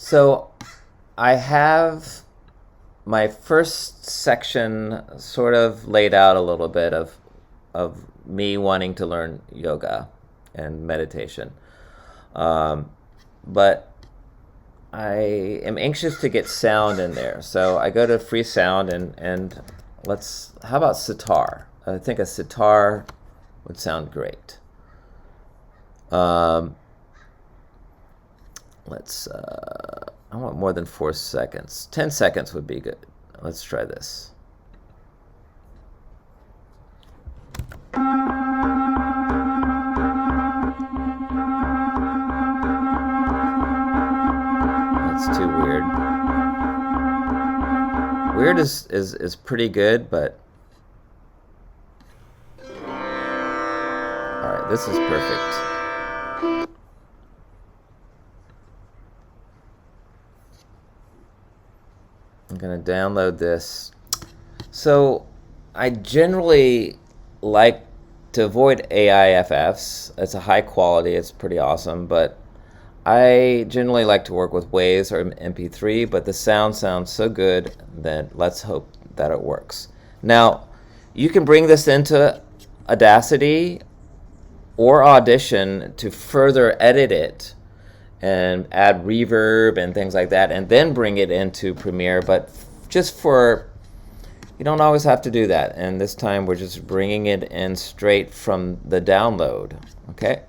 So I have my first section sort of laid out a little bit of me wanting to learn yoga and meditation. Um, but I am anxious to get sound in there. So I go to free sound and how about sitar? I think a sitar would sound great. Um, I want more than 4 seconds. 10 seconds would be good. Let's try this. That's too weird. Weird is pretty good, but alright, this is perfect. I'm gonna download this. So I generally like to avoid AIFFs. It's a high quality, it's pretty awesome, but I generally like to work with Waves or MP3, but the sound sounds so good that let's hope that it works. Now, you can bring this into Audacity or Audition to further edit it and add reverb and things like that, and then bring it into Premiere. But just for, you don't always have to do that. And this time we're just bringing it in straight from the download. Okay,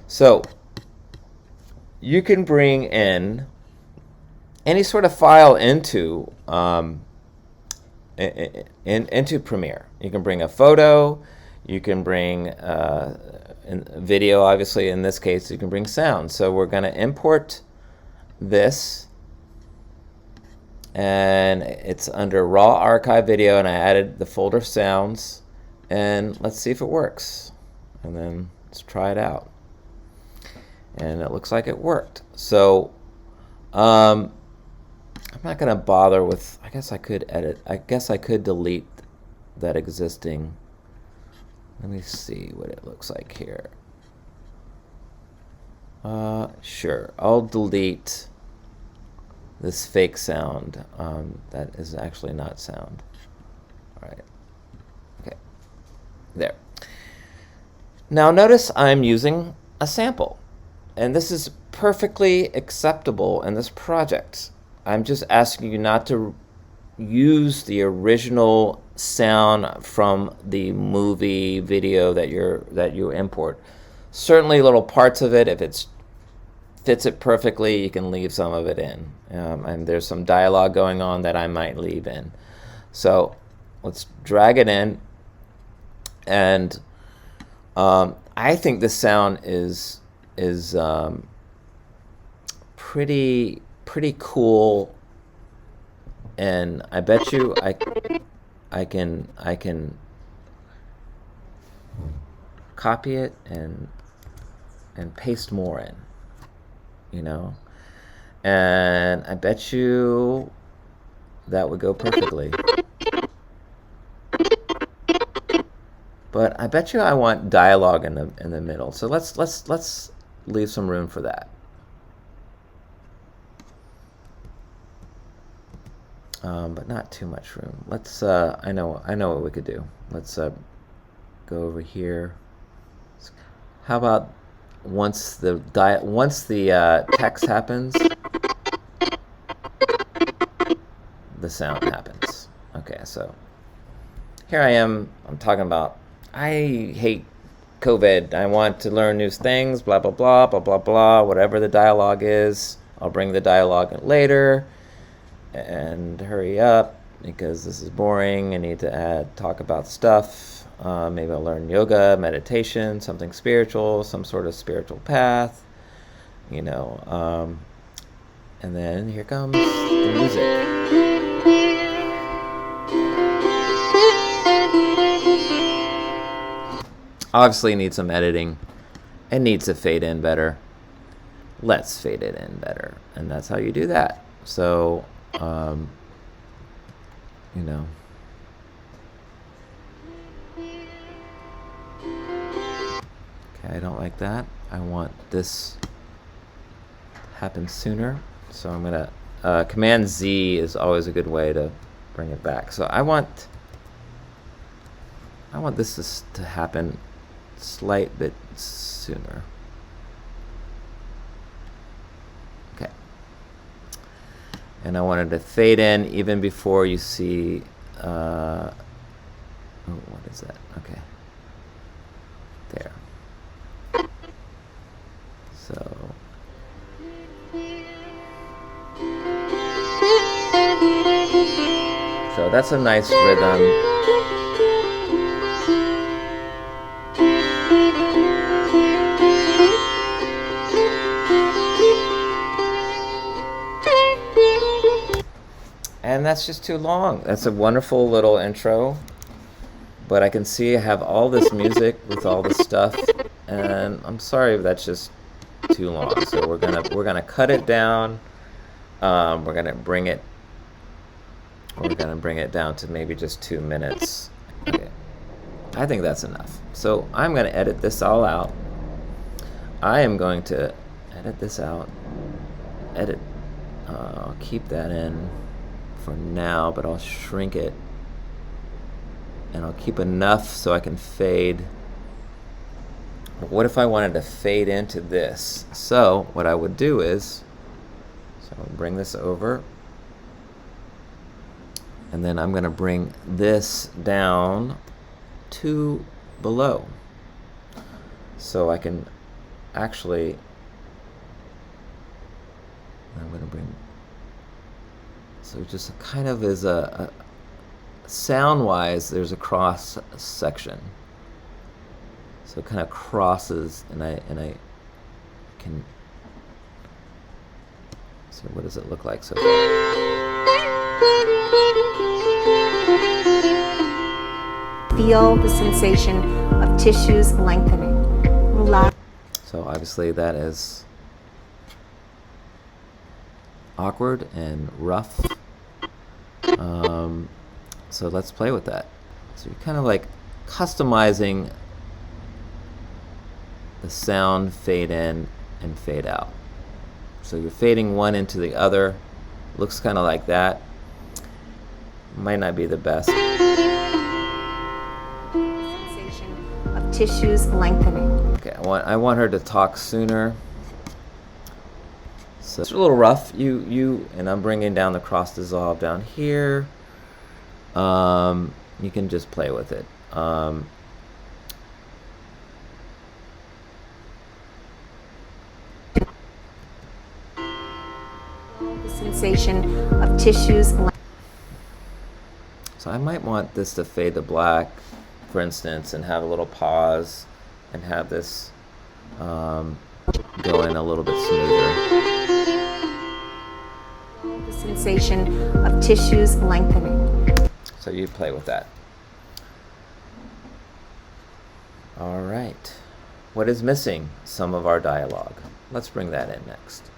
so you can bring in any sort of file into into Premiere. You can bring a photo. You can bring video, obviously. In this case, you can bring sound. So we're going to import this, and it's under raw archive video, and I added the folder sounds, and let's see if it works, and then let's try it out. And it looks like it worked. So I'm not going to bother with, I guess I could edit, I guess I could delete that existing. Let me see what it looks like here. Sure, I'll delete this fake sound. That is actually not sound. All right. Okay. There. Now notice I'm using a sample, and this is perfectly acceptable in this project. I'm just asking you not to use the original sound from the movie video that you import. Certainly little parts of it, if it fits it perfectly, you can leave some of it in. And there's some dialogue going on that I might leave in. So let's drag it in. And I think the sound is pretty cool, and I bet you I can copy it and paste more in, you know, and I bet you that would go perfectly. But I bet you I want dialogue in the middle. So let's leave some room for that. But not too much room. Let's I know what we could do. Let's go over here. How about once the text happens, the sound happens. Okay, so here I am. I'm talking about, I hate COVID. I want to learn new things, blah, blah, blah, blah, blah, blah, whatever the dialogue is. I'll bring the dialogue in later, and hurry up because this is boring. I need to talk about stuff. Maybe I'll learn yoga, meditation, something spiritual, some sort of spiritual path, you know. And then here comes the music. Obviously needs some editing. It needs to fade in better. Let's fade it in better. And that's how you do that. So, you know. Okay, I don't like that. I want this to happen sooner. So I'm gonna Command Z is always a good way to bring it back. So I want this to happen slight bit sooner. Okay. And I wanted to fade in even before you see oh, what is that? Okay. There. So that's a nice rhythm. And that's just too long. That's a wonderful little intro. But I can see I have all this music with all this stuff, and I'm sorry if that's just too long. So we're gonna cut it down. We're gonna bring it down to maybe just 2 minutes. Okay. I think that's enough. So I'm gonna edit this all out. I am going to edit this out. I'll keep that in for now, but I'll shrink it. And I'll keep enough so I can fade. What if I wanted to fade into this? So what I would do is, I'll bring this over, and then I'm going to bring this down to below. So I can actually, I'm going to bring, so it just kind of is a sound-wise, there's a cross section, so it kind of crosses, and I can. So what does it look like so far? Feel the sensation of tissues lengthening. Relax. So obviously that is awkward and rough. So let's play with that. So you're kind of like customizing the sound fade in and fade out. So you're fading one into the other. Looks kind of like that. Might not be the best. Sensation of tissues lengthening. Okay, I want her to talk sooner. So it's a little rough. And I'm bringing down the cross dissolve down here. You can just play with it. The sensation of tissues. So I might want this to fade to black, for instance, and have a little pause, and have this go in a little bit smoother. The sensation of tissues lengthening. So you play with that. All right. What is missing? Some of our dialogue. Let's bring that in next.